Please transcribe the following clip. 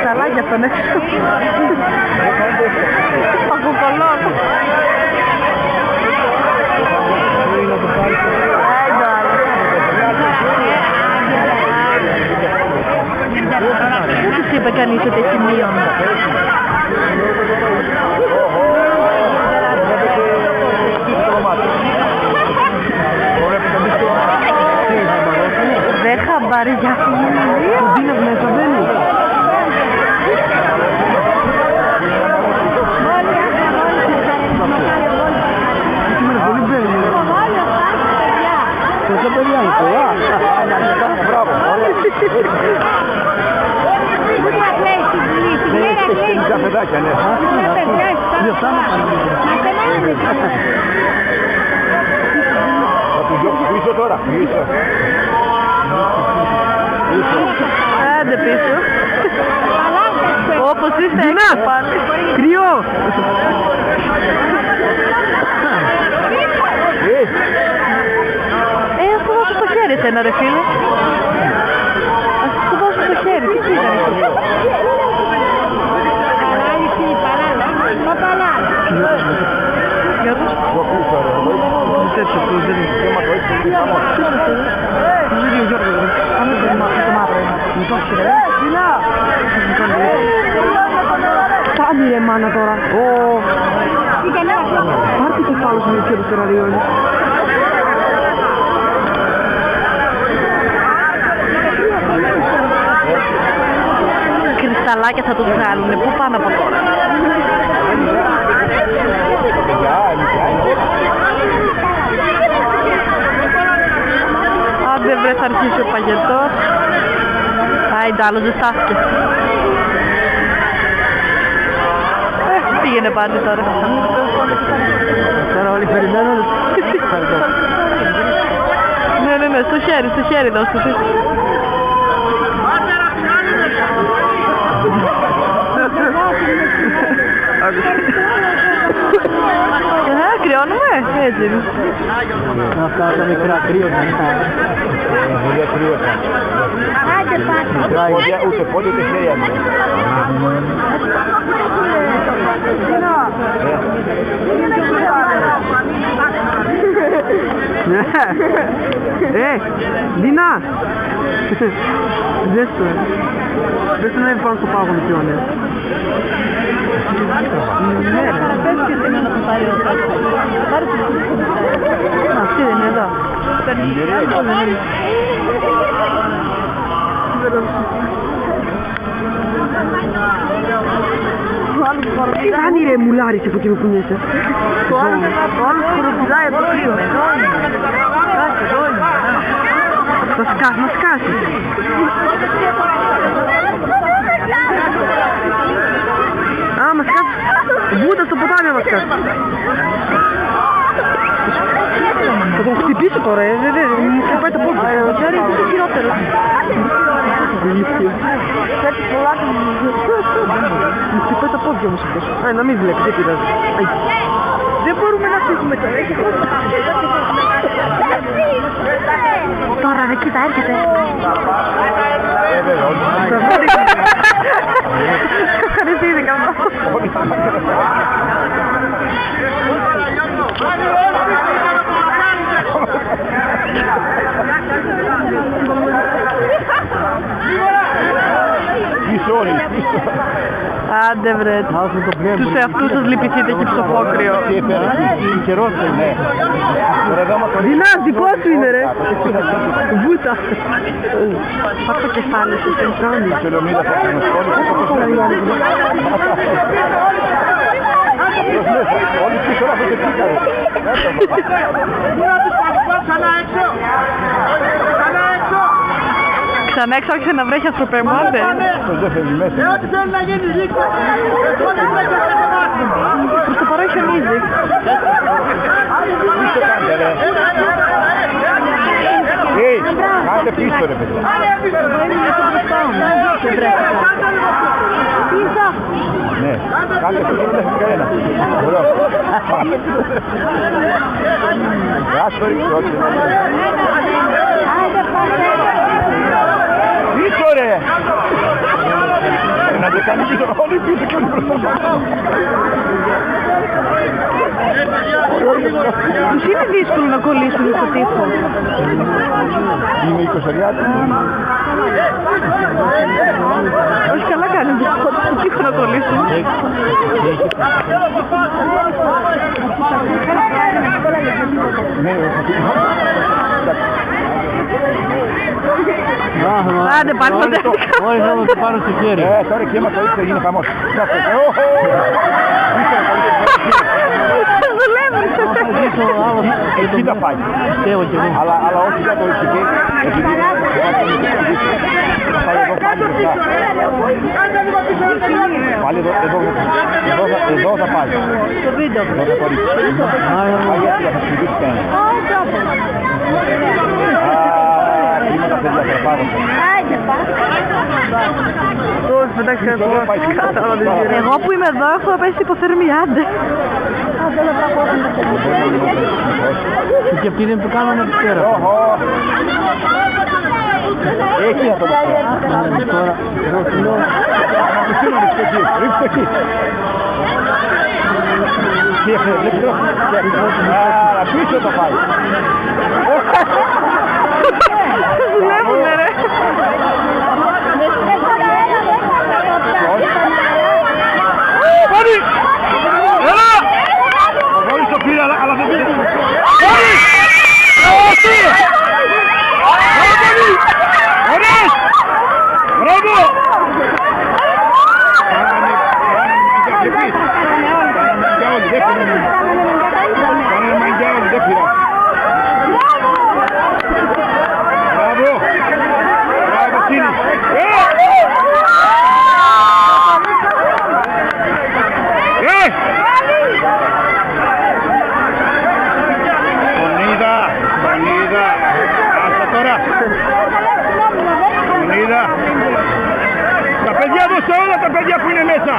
κρυσταλάκια στον έξω. Από κολόν. Δεν τους είπε κανείς ότι έχει μείον. Δεν χαμπάρει για αυτό. Το δίνω μέσα, δεν είναι. Σήμερα πολύ μπαίνει. Τόσα παιδιά είναι πολλά. Μπράβο. Έχει καφεδάκια, ναι. Θα του διώξω πίσω τώρα. Άντε πίσω. Όπως είστε έξω πάλι. Κρυό. Ας του δώσω στο χέρι εσένα ρε φίλε. Ας του δώσω στο χέρι. Τι πήγανε αυτό. Για τους. Έτσι αυτός δεν είναι. Τους δίνει ο Γιώργος. Αν δεν είναι το μαύρο. Μου το έχεις ρε. Φτάνει ρε μάνα τώρα. Πάρτε και φάλος με και το ραδιόλι. Κρυσταλάκια θα τους βγάλουνε. Πού πάνε από τώρα. Άντε βρε θα αρχίσει ο παγετός. Άιντε άλλος δεν στάθηκε. Πήγαινε πάλι τώρα. Τώρα όλοι περιμένουν. Ναι, στο χέρι δώστε. Κρυώνουμε, έτσι είναι. Αυτά τα μικρά κρύωνα. Πολύ κρύωνα. Ούτε πόδι ούτε χέρια μου. Δίνα! Δες το. Δες το να είναι πάνω στο πάγο πιο ναι. Ναι, πες και δεν είναι να το πάρει ο κάτω. Πάρε το. Αυτή δεν είναι εδώ. Τι κάνει ρε μουλάρις από εκεί που κουνιέσαι. Το άλλο σκοροπηδάει από το κρύο. Μας σκάσει. Α, μας σκάσει. Βούτα στο ποτάμι μας σκάσει. Θα τον χτυπήσω τώρα, μου χτυπάει τα πόδια. Ο Τζάρι είναι το χειρότερο. Κάτι πολλά του μου χτυπάει τα πόδια όμως αυτός. Να μην βλέπει, δεν πειράζει. Δεν μπορούμε να φύγουμε τώρα. Τώρα ρε κοίτα έρχεται. Ευχαριστήθηκα αυτό. Άντε βρε, τους εαυτούς σας λυπηθείτε και ψοφόκριο. Δεινά, δικό σου είναι ρε. Βούτα. Πάρ' το κεφάλι σου, δεν κάνει. Όλοι πίσω να φύγετε πίσω. Ξανά έξω άρχισε να βρέχει αστροπερμάντε. Ό,τι θέλει να γίνει λύκο. Προς το παρόν χιονίζει. Κάντε πίσω ρε παιδί. Πίσω. Ναι, κάντε πίσω δεν έχει κανένα. Κάστορη, πίσω ρε. Να το κάνει πίσω, όλοι πίσω και όλοι μπροστά. Τους είναι δύσκολο να κολλήσουν στο τοίχο. Είναι 20 Όχι, καλά κάνουν στο τοίχο να κολλήσουν. Άντε, πάρτε τα τέρικα. Όχι, θα μου το πάρω στο χέρι. Τώρα και έμαθα ότι θα γίνει χαμός. Εκεί θα πάει. Αλλά όχι για το ρισκή. Πάλι εδώ θα πάει. Το βίντεο. Πάει γιατί θα συζητήσει κανένα. Είναι τα παιδιά θα πάρω. Όχι, πετάξει εγώ που είμαι εδώ έχω πέσει υποθερμία, άντε. Και αυτοί δεν το κάνουν από πέρα. Εκεί θα το πω. Τώρα, εγώ σου λέω. Ρίξτε εκεί. Πίσω το πάει. Δουλεύουνε ρε. Πόνι! Έλα! Ο Βόλης το πήρε αλλά δεν πήρε. Πόνι! Όχι! Μπράβο Πόνι! Ωραίος! Μπράβο! Τα παιδιά δώσε όλα τα παιδιά που είναι μέσα.